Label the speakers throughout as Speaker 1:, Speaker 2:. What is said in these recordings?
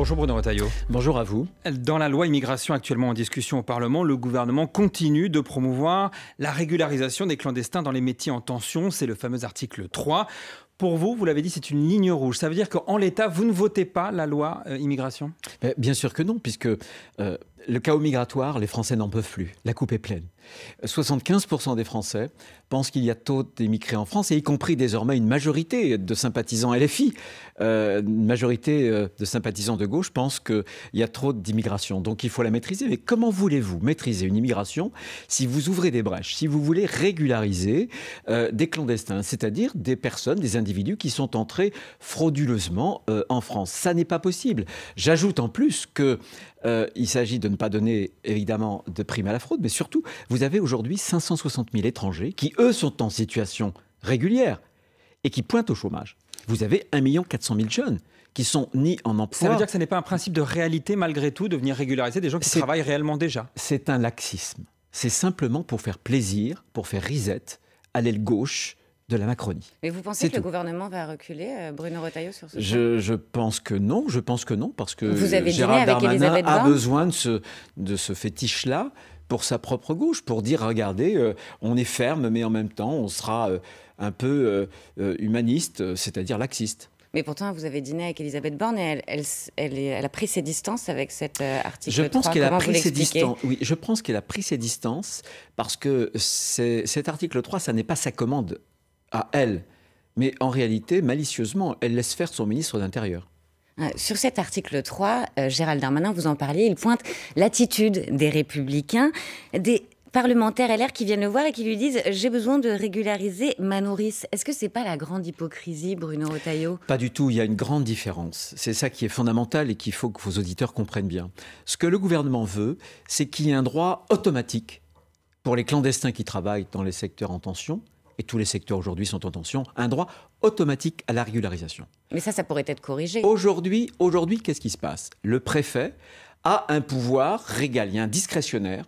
Speaker 1: Bonjour Bruno Retailleau.
Speaker 2: Bonjour à vous.
Speaker 1: Dans la loi immigration actuellement en discussion au Parlement, le gouvernement continue de promouvoir la régularisation des clandestins dans les métiers en tension. C'est le fameux article 3. Pour vous, vous l'avez dit, c'est une ligne rouge. Ça veut dire qu'en l'état, vous ne votez pas la loi immigration ?
Speaker 2: Bien sûr que non, puisque le chaos migratoire, les Français n'en peuvent plus. La coupe est pleine. 75% des Français pensent qu'il y a trop d'immigrés en France, et y compris désormais une majorité de sympathisants LFI, une majorité de sympathisants de gauche pensent qu'il y a trop d'immigration. Donc il faut la maîtriser. Mais comment voulez-vous maîtriser une immigration si vous ouvrez des brèches, si vous voulez régulariser des clandestins, c'est-à-dire des personnes, des individus qui sont entrés frauduleusement en France? Ça n'est pas possible. J'ajoute en plus que il s'agit de ne pas donner évidemment de prime à la fraude, mais surtout, vous avez aujourd'hui 560 000 étrangers qui, eux, sont en situation régulière et qui pointent au chômage. Vous avez 1 400 000 jeunes qui sont ni en emploi...
Speaker 1: Ça veut dire que ce n'est pas un principe de réalité, malgré tout, de venir régulariser des gens qui travaillent réellement déjà?
Speaker 2: C'est un laxisme. C'est simplement pour faire plaisir, pour faire risette à l'aile gauche de la Macronie.
Speaker 3: Mais vous pensez que le gouvernement va reculer, Bruno Retailleau, sur ce point?
Speaker 2: Je pense que non, parce que
Speaker 3: vous avez
Speaker 2: Gérald Darmanin a
Speaker 3: Borne
Speaker 2: besoin de ce fétiche-là pour sa propre gauche, pour dire, regardez, on est ferme, mais en même temps, on sera un peu humaniste, c'est-à-dire laxiste.
Speaker 3: Mais pourtant, vous avez dîné avec Elisabeth Borne et elle a pris ses distances avec cet article 3.
Speaker 2: Je pense qu'elle a pris ses distances.
Speaker 3: Oui,
Speaker 2: je pense qu'elle a pris ses distances parce que cet article 3, ça n'est pas sa commande à elle. Mais en réalité, malicieusement, elle laisse faire son ministre de l'Intérieur.
Speaker 3: Sur cet article 3, Gérald Darmanin, vous en parliez, il pointe l'attitude des Républicains, des parlementaires LR qui viennent le voir et qui lui disent « J'ai besoin de régulariser ma nourrice ». Est-ce que ce n'est pas la grande hypocrisie, Bruno Retailleau?
Speaker 2: Pas du tout, il y a une grande différence. C'est ça qui est fondamental et qu'il faut que vos auditeurs comprennent bien. Ce que le gouvernement veut, c'est qu'il y ait un droit automatique pour les clandestins qui travaillent dans les secteurs en tension, et tous les secteurs aujourd'hui sont en tension, un droit automatique à la régularisation.
Speaker 3: Mais ça pourrait être corrigé.
Speaker 2: Aujourd'hui, qu'est-ce qui se passe? Le préfet a un pouvoir régalien, discrétionnaire,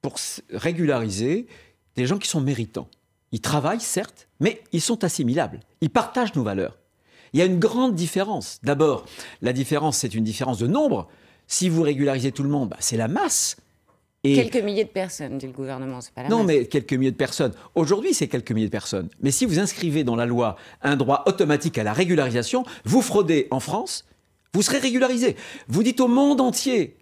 Speaker 2: pour régulariser des gens qui sont méritants. Ils travaillent, certes, mais ils sont assimilables. Ils partagent nos valeurs. Il y a une grande différence. D'abord, la différence, c'est une différence de nombre. Si vous régularisez tout le monde, c'est la masse.
Speaker 3: Et quelques milliers de personnes, dit le gouvernement, c'est pas la masse.
Speaker 2: Non, mais quelques milliers de personnes. Aujourd'hui, c'est quelques milliers de personnes. Mais si vous inscrivez dans la loi un droit automatique à la régularisation, vous fraudez en France, vous serez régularisé. Vous dites au monde entier,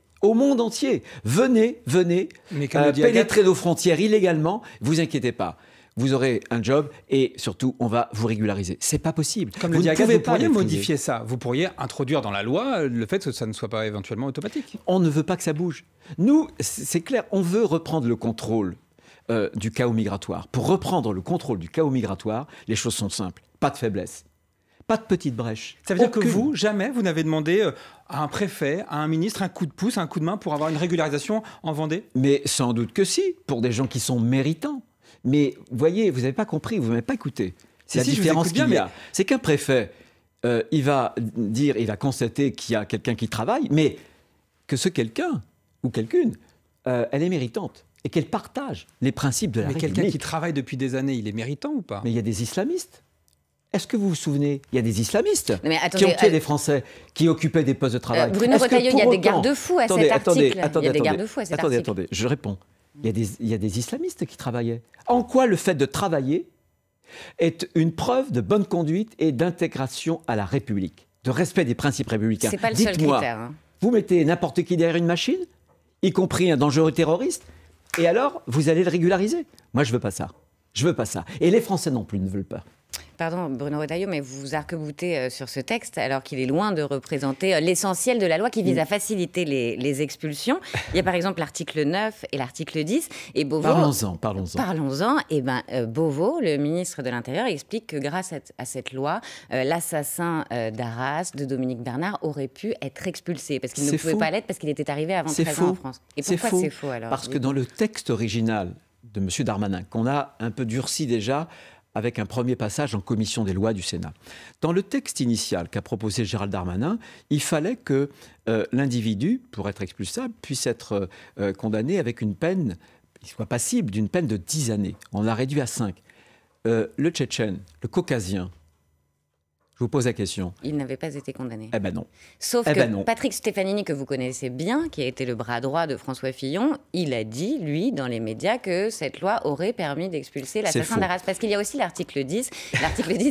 Speaker 2: venez pénétrer nos frontières illégalement, vous inquiétez pas. Vous aurez un job et surtout, on va vous régulariser. C'est pas possible.
Speaker 1: Comme le dit Agathe, vous pourriez modifier ça. Vous pourriez introduire dans la loi le fait que ça ne soit pas éventuellement automatique.
Speaker 2: On ne veut pas que ça bouge. Nous, c'est clair, on veut reprendre le contrôle du chaos migratoire. Pour reprendre le contrôle du chaos migratoire, les choses sont simples. Pas de faiblesse. Pas de petite brèche.
Speaker 1: Ça veut dire que vous, jamais, vous n'avez demandé à un préfet, à un ministre, un coup de pouce, un coup de main pour avoir une régularisation en Vendée?
Speaker 2: Mais sans doute que si, pour des gens qui sont méritants. Mais voyez, vous n'avez pas compris, vous ne m'avez pas écouté. C'est la différence qu'il y a. C'est qu'un préfet, il va constater qu'il y a quelqu'un qui travaille, mais que ce quelqu'un ou quelqu'une, elle est méritante et qu'elle partage les principes de la République.
Speaker 1: Mais quelqu'un qui travaille depuis des années, il est méritant ou pas?
Speaker 2: Mais il y a des islamistes. Est-ce que vous vous souvenez? Il y a des islamistes qui ont tué des Français, qui occupaient des postes de travail.
Speaker 3: Bruno Retailleau, il y a des garde-fous à cet article.
Speaker 2: Attendez, je réponds. Il y a des islamistes qui travaillaient. En quoi le fait de travailler est une preuve de bonne conduite et d'intégration à la République, de respect des principes républicains?
Speaker 3: C'est pas le seul critère.
Speaker 2: Vous mettez n'importe qui derrière une machine, y compris un dangereux terroriste, et alors vous allez le régulariser? Moi, je veux pas ça. Je veux pas ça. Et les Français non plus ne veulent pas.
Speaker 3: Pardon, Bruno Retailleau, mais vous vous arc-boutez sur ce texte alors qu'il est loin de représenter l'essentiel de la loi qui vise à faciliter les expulsions. Il y a par exemple l'article 9 et l'article 10. Et Beauvau,
Speaker 2: parlons-en.
Speaker 3: Parlons-en. Et Beauvau, le ministre de l'Intérieur, explique que grâce à cette loi, l'assassin d'Arras, de Dominique Bernard, aurait pu être expulsé parce qu'il ne pouvait pas l'être parce qu'il était arrivé avant 13 ans en France. Et pourquoi c'est faux alors?
Speaker 2: Parce que dans le texte original de M. Darmanin, qu'on a un peu durci déjà, avec un premier passage en commission des lois du Sénat. Dans le texte initial qu'a proposé Gérald Darmanin, il fallait que l'individu, pour être expulsable, puisse être condamné avec une peine, il soit passible d'une peine de 10 années. On l'a réduit à 5. Le Tchétchène, le Caucasien, Je vous pose la question.
Speaker 3: Il n'avait pas été condamné.
Speaker 2: Eh ben non.
Speaker 3: Sauf que
Speaker 2: non.
Speaker 3: Patrick Stefanini, que vous connaissez bien, qui a été le bras droit de François Fillon, il a dit, lui, dans les médias, que cette loi aurait permis d'expulser l'assassin d'Arras. Parce qu'il y a aussi l'article 10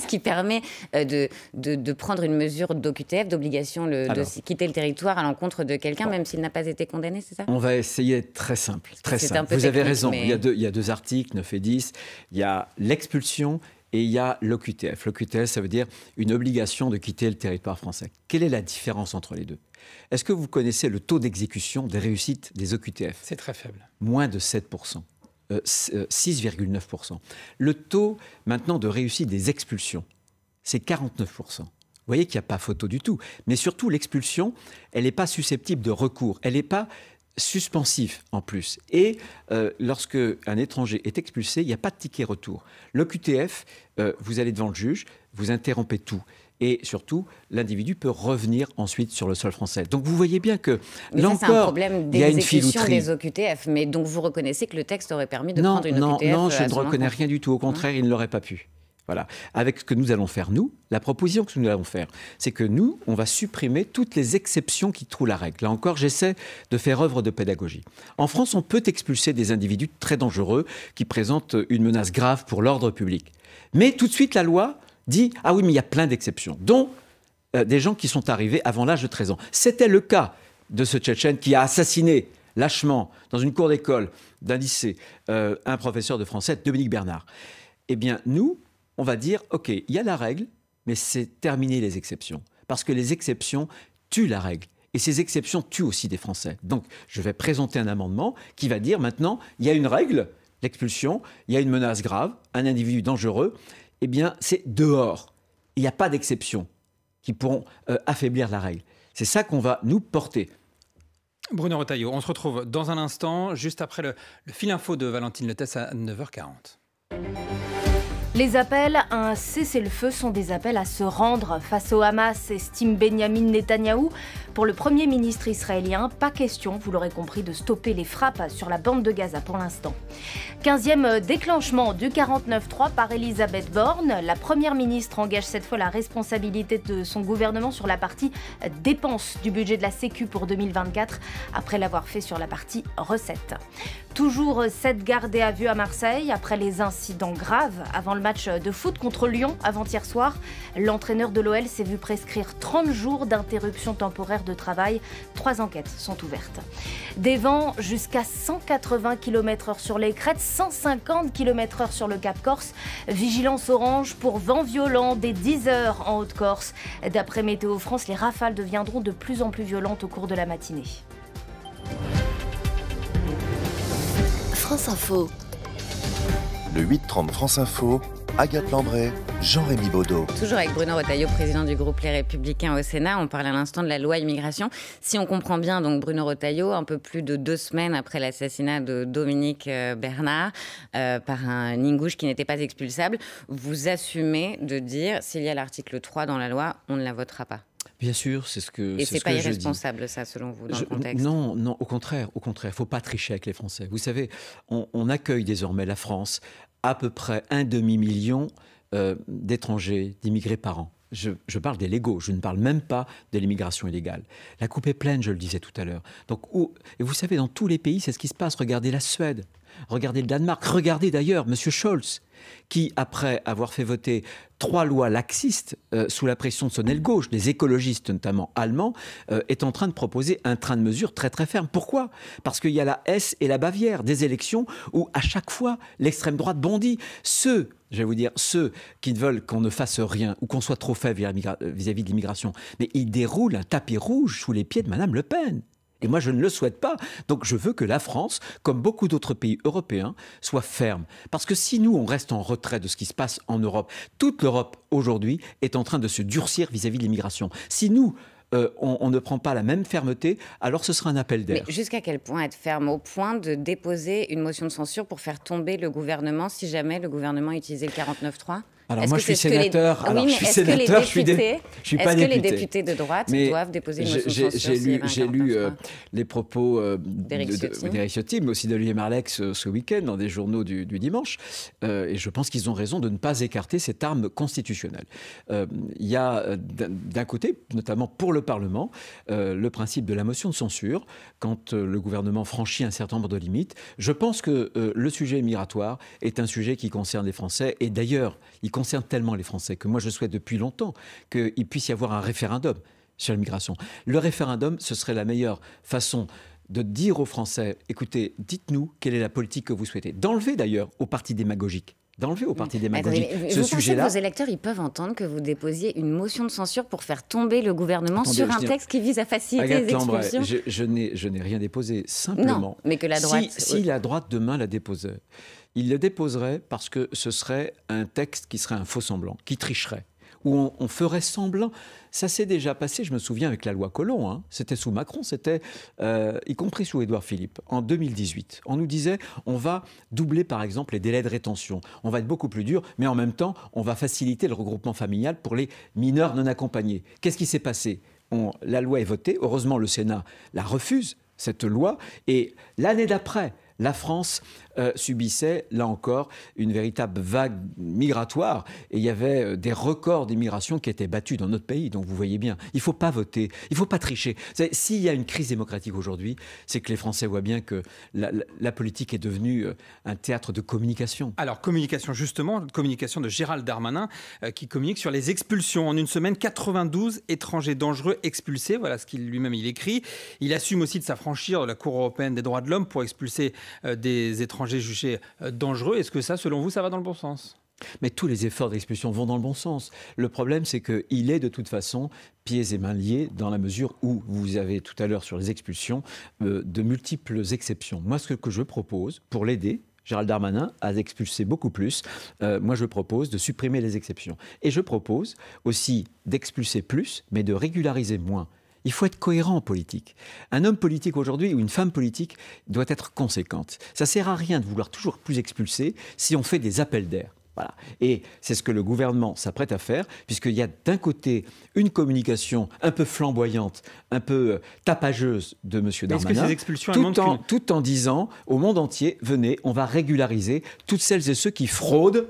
Speaker 3: qui permet de prendre une mesure d'OQTF, d'obligation de quitter le territoire à l'encontre de quelqu'un, même s'il n'a pas été condamné, c'est ça?
Speaker 2: On va essayer d'être très simple. Très simple. Vous avez raison, mais... il y a deux articles, 9 et 10. Il y a l'expulsion et il y a l'OQTF. L'OQTF, ça veut dire une obligation de quitter le territoire français. Quelle est la différence entre les deux? Est-ce que vous connaissez le taux d'exécution des réussites des OQTF?
Speaker 1: C'est très faible.
Speaker 2: Moins de 7%. 6,9%. Le taux maintenant de réussite des expulsions, c'est 49%. Vous voyez qu'il n'y a pas photo du tout. Mais surtout, l'expulsion, elle n'est pas susceptible de recours. Elle n'est pas suspensif en plus. Et lorsque un étranger est expulsé, il n'y a pas de ticket retour. L'OQTF, vous allez devant le juge, vous interrompez tout. Et surtout, l'individu peut revenir ensuite sur le sol français. Donc vous voyez bien que, là encore, il y a une filouterie.
Speaker 3: Des OQTF, mais donc vous reconnaissez que le texte aurait permis de prendre une OQTF?
Speaker 2: Non, je ne reconnais rien du tout. Au contraire, il ne l'aurait pas pu. Voilà. Avec ce que nous allons faire, nous, la proposition que nous allons faire, c'est que nous, on va supprimer toutes les exceptions qui trouvent la règle. Là encore, j'essaie de faire œuvre de pédagogie. En France, on peut expulser des individus très dangereux qui présentent une menace grave pour l'ordre public. Mais tout de suite, la loi dit « Ah oui, mais il y a plein d'exceptions », dont des gens qui sont arrivés avant l'âge de 13 ans. C'était le cas de ce Tchétchène qui a assassiné lâchement, dans une cour d'école d'un lycée, un professeur de français, Dominique Bernard. Eh bien, nous, on va dire, OK, il y a la règle, mais c'est terminer les exceptions. Parce que les exceptions tuent la règle. Et ces exceptions tuent aussi des Français. Donc, je vais présenter un amendement qui va dire, maintenant, il y a une règle, l'expulsion, il y a une menace grave, un individu dangereux, eh bien, c'est dehors. Il n'y a pas d'exceptions qui pourront affaiblir la règle. C'est ça qu'on va nous porter.
Speaker 1: Bruno Retailleau, on se retrouve dans un instant, juste après le fil info de Valentine Lettès à 9h40.
Speaker 4: Les appels à un cessez-le-feu sont des appels à se rendre face au Hamas, estime Benyamin Netanyahou. Pour le Premier ministre israélien, pas question, vous l'aurez compris, de stopper les frappes sur la bande de Gaza pour l'instant. 15e déclenchement du 49.3 par Elisabeth Borne. La Première ministre engage cette fois la responsabilité de son gouvernement sur la partie dépenses du budget de la Sécu pour 2024, après l'avoir fait sur la partie recettes. Toujours 7 gardés à vue à Marseille, après les incidents graves avant le match de foot contre Lyon avant-hier soir. L'entraîneur de l'OL s'est vu prescrire 30 jours d'interruption temporaire de travail. 3 enquêtes sont ouvertes. Des vents jusqu'à 180 km/h sur les crêtes, 150 km/h sur le Cap Corse. Vigilance orange pour vent violent dès 10 h en Haute-Corse. D'après Météo France, les rafales deviendront de plus en plus violentes au cours de la matinée.
Speaker 5: France Info.
Speaker 6: Le 8-30 France Info, Agathe Lambray, Jean-Rémy Baudot.
Speaker 3: Toujours avec Bruno Retailleau, président du groupe Les Républicains au Sénat. On parle à l'instant de la loi immigration. Si on comprend bien, donc Bruno Retailleau, un peu plus de 2 semaines après l'assassinat de Dominique Bernard par un ingouche qui n'était pas expulsable, vous assumez de dire, s'il y a l'article 3 dans la loi, on ne la votera pas.
Speaker 2: Bien sûr, c'est ce que
Speaker 3: Et c'est pas irresponsable, ça, selon vous, dans le contexte?
Speaker 2: Non, au contraire. Il ne faut pas tricher avec les Français. Vous savez, on accueille désormais la France à peu près 1 demi-million d'étrangers, d'immigrés par an. Je parle des légaux, je ne parle même pas de l'immigration illégale. La coupe est pleine, je le disais tout à l'heure. Donc, et vous savez, dans tous les pays, c'est ce qui se passe. Regardez la Suède, regardez le Danemark, regardez d'ailleurs M. Scholz, qui, après avoir fait voter 3 lois laxistes sous la pression de son aile gauche, des écologistes notamment allemands, est en train de proposer un train de mesures très très ferme. Pourquoi? Parce qu'il y a la Hesse et la Bavière, des élections où à chaque fois l'extrême droite bondit. Ceux qui ne veulent qu'on ne fasse rien ou qu'on soit trop faible vis-à-vis de l'immigration, mais ils déroulent un tapis rouge sous les pieds de Mme Le Pen. Et moi, je ne le souhaite pas. Donc, je veux que la France, comme beaucoup d'autres pays européens, soit ferme. Parce que si nous, on reste en retrait de ce qui se passe en Europe, toute l'Europe, aujourd'hui, est en train de se durcir vis-à-vis de l'immigration. Si nous, on ne prend pas la même fermeté, alors ce sera un appel d'air.
Speaker 3: Mais jusqu'à quel point être ferme? Au point de déposer une motion de censure pour faire tomber le gouvernement si jamais le gouvernement utilisait le 49.3?
Speaker 2: Alors moi, je suis sénateur. Alors, je suis sénateur, je suis pas député.
Speaker 3: Est-ce que les députés de droite doivent déposer une motion de censure?
Speaker 2: J'ai lu les propos d'Éric Ciotti, mais aussi d'Olivier Marleix ce week-end dans des journaux du dimanche. Et je pense qu'ils ont raison de ne pas écarter cette arme constitutionnelle. Il y a d'un côté, notamment pour le Parlement, le principe de la motion de censure quand le gouvernement franchit un certain nombre de limites. Je pense que le sujet migratoire est un sujet qui concerne les Français. Et d'ailleurs, il concerne tellement les Français que moi, je souhaite depuis longtemps qu'il puisse y avoir un référendum sur l'immigration. Le référendum, ce serait la meilleure façon de dire aux Français, écoutez, dites-nous quelle est la politique que vous souhaitez. D'enlever d'ailleurs aux partis démagogiques. D'enlever aux partis démagogiques ce sujet-là.
Speaker 3: Vos électeurs, ils peuvent entendre que vous déposiez une motion de censure pour faire tomber le gouvernement sur un texte qui vise à faciliter les expulsions.
Speaker 2: Je n'ai rien déposé. Simplement,
Speaker 3: non, mais que la droite...
Speaker 2: Si la droite demain la déposait, il le déposerait parce que ce serait un texte qui serait un faux semblant, qui tricherait, où on ferait semblant. Ça s'est déjà passé, je me souviens, avec la loi Collomb. Hein. C'était sous Macron, c'était y compris sous Édouard Philippe, en 2018. On nous disait, on va doubler, par exemple, les délais de rétention. On va être beaucoup plus dur, mais en même temps, on va faciliter le regroupement familial pour les mineurs non accompagnés. Qu'est-ce qui s'est passé? La loi est votée. Heureusement, le Sénat la refuse, cette loi. Et l'année d'après, la France subissait, là encore, une véritable vague migratoire. Et il y avait des records d'immigration qui étaient battus dans notre pays. Donc vous voyez bien, il ne faut pas voter, il ne faut pas tricher. S'il y a une crise démocratique aujourd'hui, c'est que les Français voient bien que la politique est devenue un théâtre de communication.
Speaker 1: Alors, communication, justement, communication de Gérald Darmanin, qui communique sur les expulsions. En une semaine, 92 étrangers dangereux expulsés. Voilà ce qu'il lui-même il écrit. Il assume aussi de s'affranchir de la Cour européenne des droits de l'homme pour expulser des étrangers jugés dangereux. Est-ce que ça, selon vous, ça va dans le bon sens ?
Speaker 2: Mais tous les efforts d'expulsion vont dans le bon sens. Le problème, c'est qu'il est de toute façon pieds et mains liés dans la mesure où vous avez tout à l'heure sur les expulsions de multiples exceptions. Moi, ce que je propose pour l'aider, Gérald Darmanin a expulsé beaucoup plus. Moi, je propose de supprimer les exceptions. Et je propose aussi d'expulser plus, mais de régulariser moins. Il faut être cohérent en politique. Un homme politique aujourd'hui ou une femme politique doit être conséquente. Ça ne sert à rien de vouloir toujours plus expulser si on fait des appels d'air. Voilà. Et c'est ce que le gouvernement s'apprête à faire, puisqu'il y a d'un côté une communication un peu flamboyante, un peu tapageuse de M. Darmanin,
Speaker 1: est-ce que ces expulsions,
Speaker 2: tout en disant au monde entier, venez, on va régulariser toutes celles et ceux qui fraudent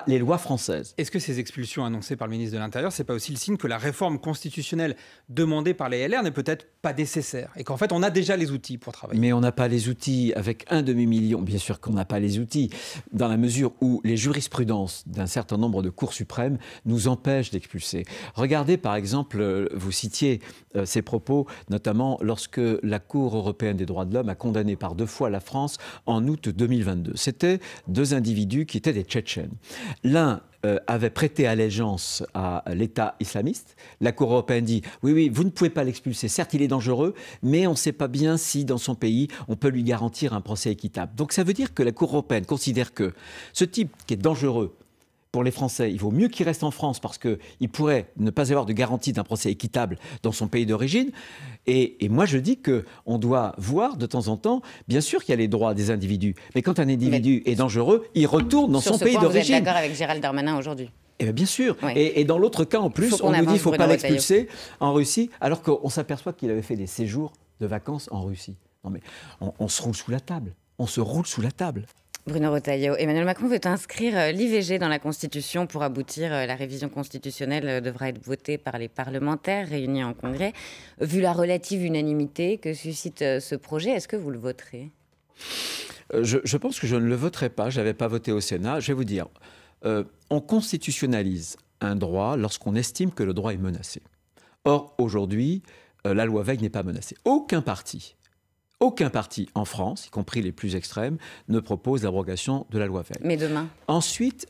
Speaker 2: les lois françaises.
Speaker 1: Est-ce que ces expulsions annoncées par le ministre de l'Intérieur, c'est pas aussi le signe que la réforme constitutionnelle demandée par les LR n'est peut-être pas nécessaire et qu'en fait on a déjà les outils pour travailler?
Speaker 2: Mais on n'a pas les outils avec 1 demi-million. Bien sûr qu'on n'a pas les outils, dans la mesure où les jurisprudences d'un certain nombre de cours suprêmes nous empêchent d'expulser. Regardez par exemple, vous citiez ces propos, notamment lorsque la Cour européenne des droits de l'homme a condamné par 2 fois la France en août 2022. C'était 2 individus qui étaient des Tchétchènes. L'un avait prêté allégeance à l'État islamiste. La Cour européenne dit « Oui, vous ne pouvez pas l'expulser. Certes, il est dangereux, mais on ne sait pas bien si, dans son pays, on peut lui garantir un procès équitable. » Donc ça veut dire que la Cour européenne considère que ce type qui est dangereux pour les Français, il vaut mieux qu'il reste en France parce qu'il pourrait ne pas avoir de garantie d'un procès équitable dans son pays d'origine. Et moi, je dis qu'on doit voir de temps en temps, bien sûr qu'il y a les droits des individus, mais quand un individu est dangereux, il retourne dans son pays d'origine.
Speaker 3: Vous êtes d'accord avec Gérald Darmanin aujourd'hui?
Speaker 2: Eh bien sûr. Oui. Et dans l'autre cas, en plus, on nous dit qu'il ne faut pas l'expulser en Russie, alors qu'on s'aperçoit qu'il avait fait des séjours de vacances en Russie. Non mais on se roule sous la table. On se roule sous la table.
Speaker 3: Bruno Retailleau, Emmanuel Macron veut inscrire l'IVG dans la Constitution pour aboutir. La révision constitutionnelle devra être votée par les parlementaires réunis en Congrès. Vu la relative unanimité que suscite ce projet, est-ce que vous le voterez ?
Speaker 2: Je pense que je ne le voterai pas. Je n'avais pas voté au Sénat. Je vais vous dire, on constitutionnalise un droit lorsqu'on estime que le droit est menacé. Or, aujourd'hui, la loi Veil n'est pas menacée. Aucun parti en France, y compris les plus extrêmes, ne propose l'abrogation de la loi Veil.
Speaker 3: Mais demain ?
Speaker 2: Ensuite,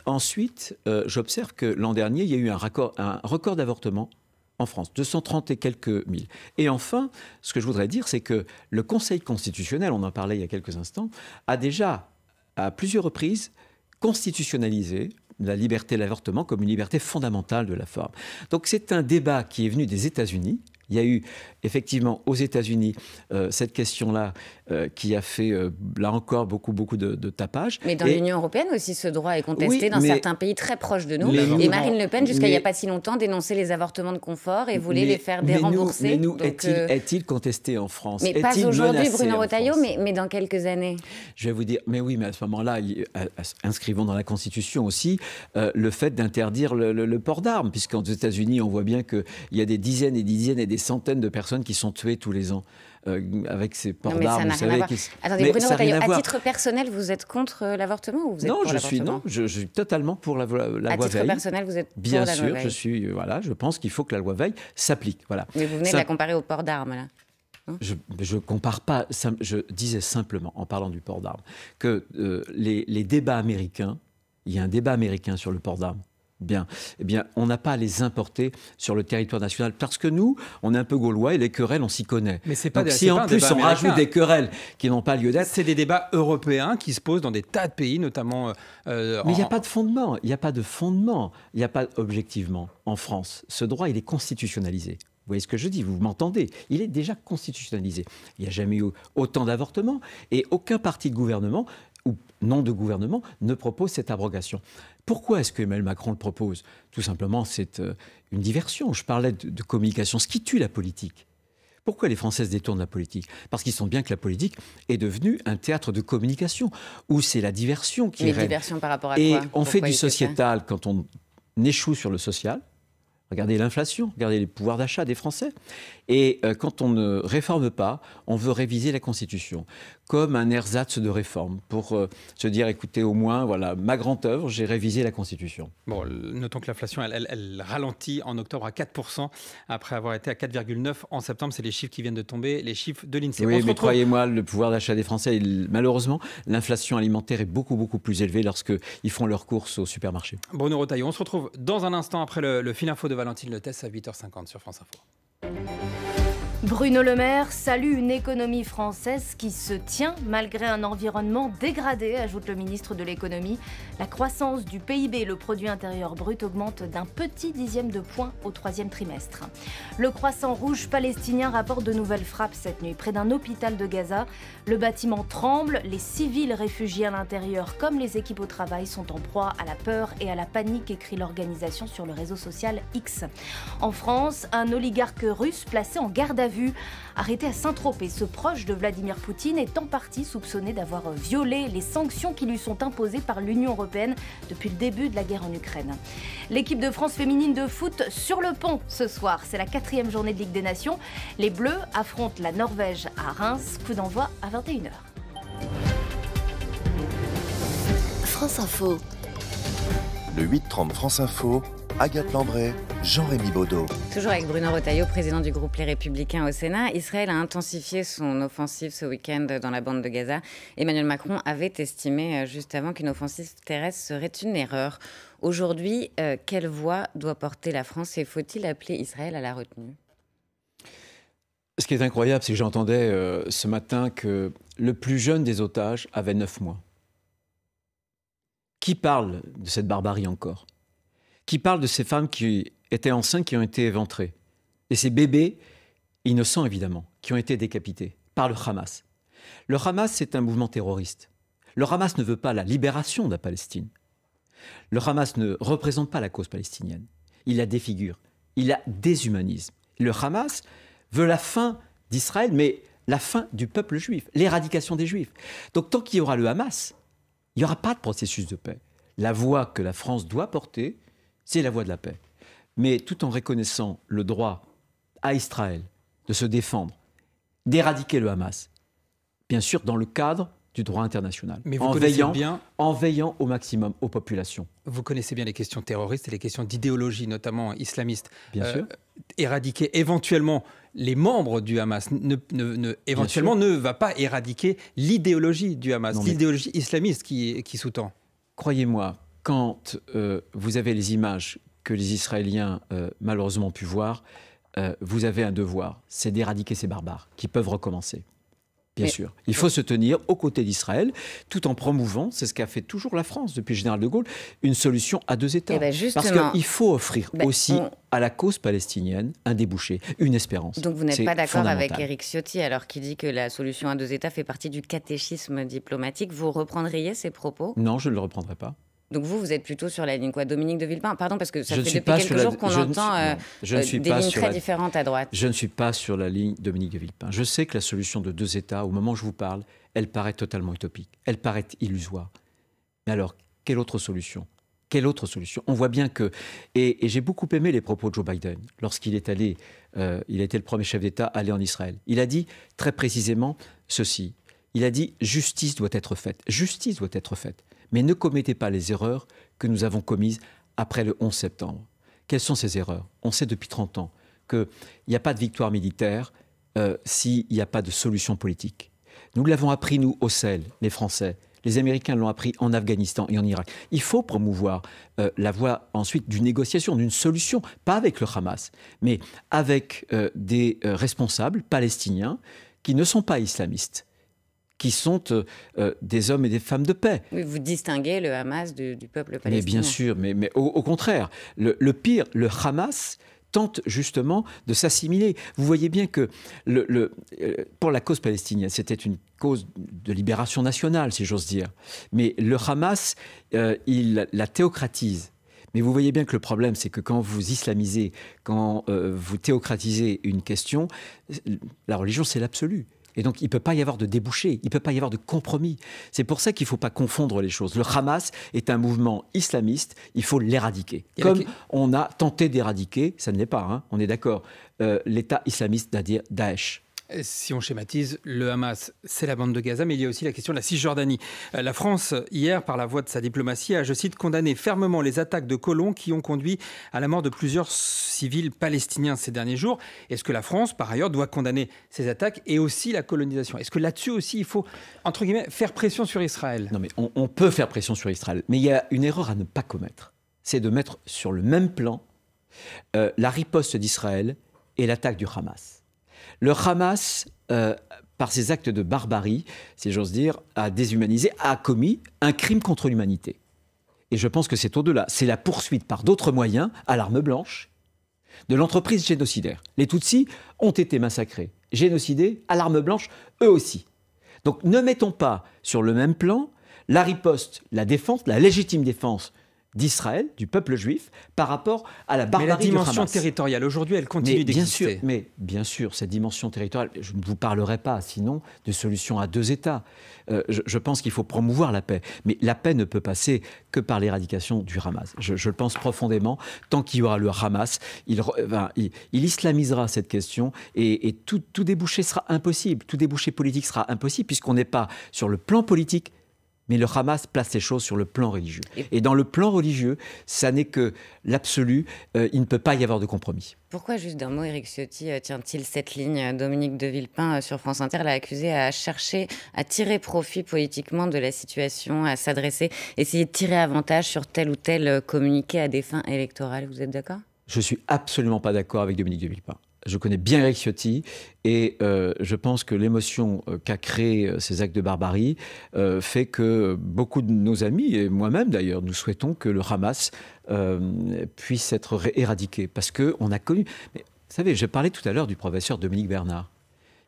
Speaker 2: j'observe que l'an dernier, il y a eu un record d'avortements en France, 230 et quelques mille. Et enfin, ce que je voudrais dire, c'est que le Conseil constitutionnel, on en parlait il y a quelques instants, a déjà, à plusieurs reprises, constitutionnalisé la liberté de l'avortement comme une liberté fondamentale de la femme. Donc c'est un débat qui est venu des États-Unis, Il y a eu effectivement aux États-Unis cette question-là qui a fait, là encore, beaucoup de tapage.
Speaker 3: Mais dans l'Union européenne aussi, ce droit est contesté dans certains pays très proches de nous. Et Marine Le Pen, jusqu'à il n'y a pas si longtemps, dénonçait les avortements de confort et voulait les faire dérembourser.
Speaker 2: Mais nous, est-il contesté en France?
Speaker 3: Mais pas aujourd'hui, Bruno Retailleau, mais dans quelques années.
Speaker 2: Je vais vous dire, mais oui, mais à ce moment-là, inscrivons dans la Constitution aussi le fait d'interdire le port d'armes, puisqu'aux États-Unis, on voit bien qu'il y a des dizaines et des centaines de personnes qui sont tuées tous les ans avec ces ports d'armes.
Speaker 3: Attendez, Bruno Retailleau, à titre personnel, vous êtes contre l'avortement ou vous êtes pour l'avortement?
Speaker 2: Non, je suis totalement pour la loi Veil.
Speaker 3: À titre personnel, vous êtes pour la loi Veil?
Speaker 2: Bien sûr, je pense qu'il faut que la loi Veil s'applique. Voilà.
Speaker 3: Mais vous venez de la comparer au port d'armes, là.
Speaker 2: Je ne compare pas, je disais simplement, en parlant du port d'armes, que les débats américains, il y a un débat américain sur le port d'armes. Eh bien, on n'a pas à les importer sur le territoire national parce que nous, on est un peu gaulois et les querelles, on s'y connaît.
Speaker 1: Mais c'est pas.
Speaker 2: Donc, si en plus on rajoute des querelles qui n'ont pas lieu d'être,
Speaker 1: c'est des débats européens qui se posent dans des tas de pays, notamment.
Speaker 2: Mais il n'y a pas de fondement. Il n'y a pas de fondement. Il n'y a pas objectivement en France. Ce droit, il est constitutionnalisé. Vous voyez ce que je dis? Vous m'entendez? Il est déjà constitutionnalisé. Il n'y a jamais eu autant d'avortements et aucun parti de gouvernement ou non de gouvernement ne propose cette abrogation. Pourquoi est-ce que Emmanuel Macron le propose? Tout simplement, c'est une diversion. Je parlais de communication, ce qui tue la politique. Pourquoi les Français se détournent de la politique? Parce qu'ils sentent bien que la politique est devenue un théâtre de communication, où c'est la diversion qui règne.
Speaker 3: Diversion par rapport à quoi?
Speaker 2: Et on fait du sociétal quand on échoue sur le social. Regardez l'inflation, regardez les pouvoirs d'achat des Français. Et quand on ne réforme pas, on veut réviser la Constitution comme un ersatz de réforme pour se dire, écoutez, au moins, voilà, ma grande œuvre, j'ai révisé la Constitution.
Speaker 1: Bon, notons que l'inflation, elle ralentit en octobre à 4%, après avoir été à 4,9% en septembre. C'est les chiffres qui viennent de tomber, les chiffres de l'INSEE.
Speaker 2: Oui, mais croyez-moi, le pouvoir d'achat des Français, malheureusement, l'inflation alimentaire est beaucoup plus élevée lorsqu'ils font leurs courses au supermarché.
Speaker 1: Bruno Retailleau, on se retrouve dans un instant après le fil info de Valentine Lettès à 8h50 sur France Info.
Speaker 4: Bruno Le Maire salue une économie française qui se tient malgré un environnement dégradé, ajoute le ministre de l'économie. La croissance du PIB, le produit intérieur brut, augmente d'un petit dixième de point au troisième trimestre. Le Croissant Rouge palestinien rapporte de nouvelles frappes cette nuit près d'un hôpital de Gaza. Le bâtiment tremble, les civils réfugiés à l'intérieur comme les équipes au travail sont en proie à la peur et à la panique, écrit l'organisation sur le réseau social X. En France, un oligarque russe placé en garde à vue. Arrêté à Saint-Tropez, ce proche de Vladimir Poutine est en partie soupçonné d'avoir violé les sanctions qui lui sont imposées par l'Union européenne depuis le début de la guerre en Ukraine. L'équipe de France féminine de foot sur le pont ce soir. C'est la 4e journée de Ligue des Nations. Les Bleus affrontent la Norvège à Reims. Coup d'envoi à 21h.
Speaker 5: France Info.
Speaker 6: Le 8-30 France Info, Agathe Lambray, Jean-Rémy Baudot.
Speaker 3: Toujours avec Bruno Retailleau, président du groupe Les Républicains au Sénat. Israël a intensifié son offensive ce week-end dans la bande de Gaza. Emmanuel Macron avait estimé juste avant qu'une offensive terrestre serait une erreur. Aujourd'hui, quelle voix doit porter la France et faut-il appeler Israël à la retenue?
Speaker 2: Ce qui est incroyable, c'est que j'entendais ce matin que le plus jeune des otages avait 9 mois. Qui parle de cette barbarie encore? Qui parle de ces femmes qui étaient enceintes, qui ont été éventrées? Et ces bébés, innocents évidemment, qui ont été décapités par le Hamas. Le Hamas, c'est un mouvement terroriste. Le Hamas ne veut pas la libération de la Palestine. Le Hamas ne représente pas la cause palestinienne. Il la défigure, il la déshumanise. Le Hamas veut la fin d'Israël, mais la fin du peuple juif, l'éradication des Juifs. Donc tant qu'il y aura le Hamas, il n'y aura pas de processus de paix. La voix que la France doit porter, c'est la voie de la paix. Mais tout en reconnaissant le droit à Israël de se défendre, d'éradiquer le Hamas, bien sûr dans le cadre du droit international,
Speaker 1: mais vous
Speaker 2: en veillant au maximum aux populations.
Speaker 1: Vous connaissez bien les questions terroristes et les questions d'idéologie, notamment islamiste.
Speaker 2: Bien sûr.
Speaker 1: Éradiquer éventuellement les membres du Hamas éventuellement ne va pas éradiquer l'idéologie du Hamas, l'idéologie islamiste qui sous-tend.
Speaker 2: Croyez-moi, quand vous avez les images que les Israéliens malheureusement ont pu voir, vous avez un devoir, c'est d'éradiquer ces barbares qui peuvent recommencer. Bien sûr. Il faut se tenir aux côtés d'Israël, tout en promouvant, c'est ce qu'a fait toujours la France depuis le général de Gaulle, une solution à deux États. Parce qu'il faut offrir aussi à la cause palestinienne un débouché, une espérance.
Speaker 3: Donc vous n'êtes pas d'accord avec Éric Ciotti, alors qu'il dit que la solution à deux États fait partie du catéchisme diplomatique. Vous reprendriez ces propos?
Speaker 2: Non, je ne le reprendrai pas.
Speaker 3: Donc vous êtes plutôt sur la ligne quoi, Dominique de Villepin? Pardon, parce que ça fait depuis quelques jours qu'on entend des lignes très différentes à droite.
Speaker 2: Je ne suis pas sur la ligne Dominique de Villepin. Je sais que la solution de deux États, au moment où je vous parle, elle paraît totalement utopique. Elle paraît illusoire. Mais alors, quelle autre solution? Quelle autre solution? On voit bien que... Et j'ai beaucoup aimé les propos de Joe Biden lorsqu'il est allé... il a été le premier chef d'État à aller en Israël. Il a dit très précisément ceci. Il a dit « justice doit être faite ». Justice doit être faite. Mais ne commettez pas les erreurs que nous avons commises après le 11 septembre. Quelles sont ces erreurs? On sait depuis 30 ans qu'il n'y a pas de victoire militaire s'il n'y a pas de solution politique. Nous l'avons appris, nous, au Sahel, les Français. Les Américains l'ont appris en Afghanistan et en Irak. Il faut promouvoir la voie ensuite d'une négociation, d'une solution, pas avec le Hamas, mais avec des responsables palestiniens qui ne sont pas islamistes, qui sont des hommes et des femmes de paix.
Speaker 3: Oui, vous distinguez le Hamas du peuple palestinien.
Speaker 2: Mais bien sûr, mais au contraire. Le pire, le Hamas tente justement de s'assimiler. Vous voyez bien que pour la cause palestinienne, c'était une cause de libération nationale, si j'ose dire. Mais le Hamas, il la théocratise. Mais vous voyez bien que le problème, c'est que quand vous islamisez, quand vous théocratisez une question, la religion, c'est l'absolu. Et donc, il ne peut pas y avoir de débouché, il ne peut pas y avoir de compromis. C'est pour ça qu'il ne faut pas confondre les choses. Le Hamas est un mouvement islamiste, il faut l'éradiquer. Comme on a tenté d'éradiquer, ça ne l'est pas, hein, on est d'accord, l'État islamiste, c'est-à-dire Daesh.
Speaker 1: Si on schématise, le Hamas, c'est la bande de Gaza, mais il y a aussi la question de la Cisjordanie. La France, hier, par la voie de sa diplomatie, a, je cite, condamné fermement les attaques de colons qui ont conduit à la mort de plusieurs civils palestiniens ces derniers jours. Est-ce que la France, par ailleurs, doit condamner ces attaques et aussi la colonisation? Est-ce que là-dessus aussi, il faut, entre guillemets, faire pression sur Israël?
Speaker 2: Non, mais on peut faire pression sur Israël. Mais il y a une erreur à ne pas commettre. C'est de mettre sur le même plan la riposte d'Israël et l'attaque du Hamas. Le Hamas, par ses actes de barbarie, si j'ose dire, a déshumanisé, a commis un crime contre l'humanité. Et je pense que c'est au-delà. C'est la poursuite par d'autres moyens, à l'arme blanche, de l'entreprise génocidaire. Les Tutsis ont été massacrés, génocidés, à l'arme blanche, eux aussi. Donc ne mettons pas sur le même plan la riposte, la défense, la légitime défense d'Israël, du peuple juif, par rapport à la barbarie du Hamas.
Speaker 1: Mais la dimension territoriale, aujourd'hui, elle continue d'exister.
Speaker 2: Mais bien sûr, cette dimension territoriale, je ne vous parlerai pas, sinon, de solution à deux États. Je pense qu'il faut promouvoir la paix. Mais la paix ne peut passer que par l'éradication du Hamas. Je le pense profondément. Tant qu'il y aura le Hamas, il islamisera cette question et tout débouché sera impossible. Tout débouché politique sera impossible, puisqu'on n'est pas sur le plan politique, mais le Hamas place les choses sur le plan religieux. Et dans le plan religieux, ça n'est que l'absolu. Il ne peut pas y avoir de compromis.
Speaker 3: Pourquoi, juste d'un mot, Éric Ciotti tient-il cette ligne? Dominique de Villepin, sur France Inter, l'a accusé à chercher à tirer profit politiquement de la situation, à s'adresser, essayer de tirer avantage sur tel ou tel communiqué à des fins électorales. Vous êtes d'accord?
Speaker 2: Je ne suis absolument pas d'accord avec Dominique de Villepin. Je connais bien Éric Ciotti et je pense que l'émotion qu'a créé ces actes de barbarie fait que beaucoup de nos amis, et moi-même d'ailleurs, nous souhaitons que le Hamas puisse être éradiqué. Parce qu'on a connu... Mais, vous savez, je parlais tout à l'heure du professeur Dominique Bernard.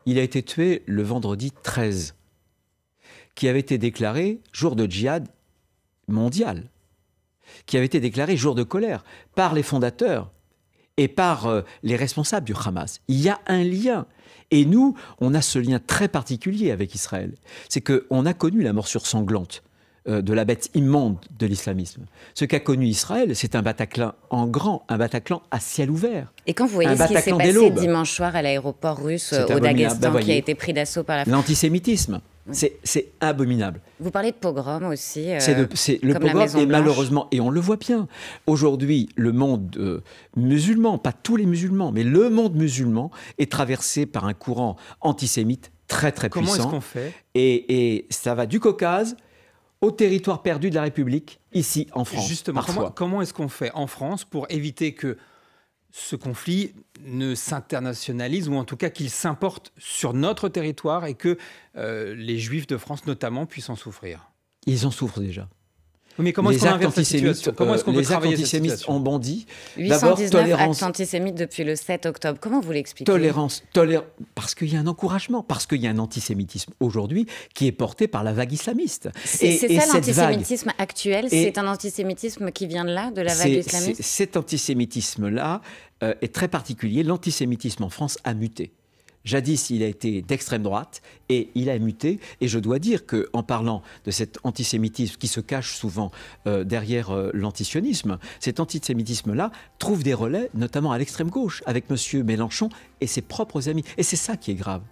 Speaker 2: Il a été tué le vendredi 13, qui avait été déclaré jour de djihad mondial, qui avait été déclaré jour de colère par les fondateurs et par les responsables du Hamas. Il y a un lien. Et nous, on a ce lien très particulier avec Israël. C'est qu'on a connu la morsure sanglante de la bête immonde de l'islamisme. Ce qu'a connu Israël, c'est un Bataclan en grand, un Bataclan à ciel ouvert.
Speaker 3: Et quand vous voyez ce qui s'est passé dimanche soir à l'aéroport russe au Daghestan, qui a été pris d'assaut par la France.
Speaker 2: L'antisémitisme, c'est abominable.
Speaker 3: Vous parlez de pogrom aussi.
Speaker 2: C'est le pogrom, et malheureusement, et on le voit bien, aujourd'hui, le monde musulman, pas tous les musulmans, mais le monde musulman est traversé par un courant antisémite très très puissant.
Speaker 1: Comment est-ce qu'on fait?
Speaker 2: Et ça va du Caucase au territoire perdu de la République, ici en France.
Speaker 1: Justement, comment est-ce qu'on fait en France pour éviter que ce conflit ne s'internationalise, ou en tout cas qu'il s'importe sur notre territoire et que les Juifs de France notamment puissent en souffrir?
Speaker 2: Ils en souffrent déjà.
Speaker 1: Oui, mais comment est-ce qu'on inverse la situation? Comment est-ce qu'on peut
Speaker 2: les actes
Speaker 1: travailler cette
Speaker 2: antisémites
Speaker 1: situation?
Speaker 2: ont bondi.
Speaker 3: 819 actes antisémites depuis le 7 octobre. Comment vous l'expliquez?
Speaker 2: Parce qu'il y a un encouragement, parce qu'il y a un antisémitisme aujourd'hui qui est porté par la vague islamiste.
Speaker 3: C'est ça l'antisémitisme actuel? C'est un antisémitisme qui vient de là, de la vague islamiste?
Speaker 2: Cet antisémitisme-là est très particulier. L'antisémitisme en France a muté. Jadis, il a été d'extrême droite et il a muté. Et je dois dire qu'en parlant de cet antisémitisme qui se cache souvent derrière l'antisionisme, cet antisémitisme-là trouve des relais, notamment à l'extrême gauche, avec M. Mélenchon et ses propres amis. Et c'est ça qui est grave.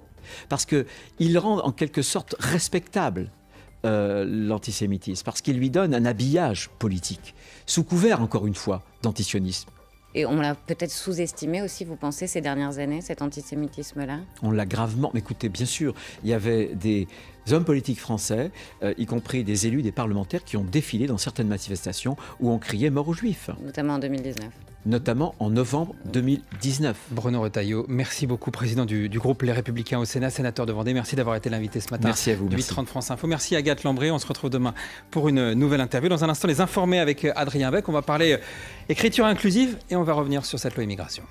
Speaker 2: Parce qu'il rend en quelque sorte respectable l'antisémitisme, parce qu'il lui donne un habillage politique, sous couvert, encore une fois, d'antisionisme.
Speaker 3: Et on l'a peut-être sous-estimé aussi, vous pensez, ces dernières années, cet antisémitisme-là?
Speaker 2: On l'a gravement... Mais écoutez, bien sûr, il y avait des hommes politiques français, y compris des élus, des parlementaires, qui ont défilé dans certaines manifestations où on criait « mort aux Juifs ».
Speaker 3: Notamment en 2019.
Speaker 2: Notamment en novembre 2019.
Speaker 1: Bruno Retailleau, merci beaucoup, président du groupe Les Républicains au Sénat, sénateur de Vendée. Merci d'avoir été l'invité ce matin.
Speaker 2: Merci à vous.
Speaker 1: 8h30 France Info. Merci Agathe Lambré. On se retrouve demain pour une nouvelle interview. Dans un instant, les informés avec Adrien Beck. On va parler écriture inclusive et on va revenir sur cette loi immigration.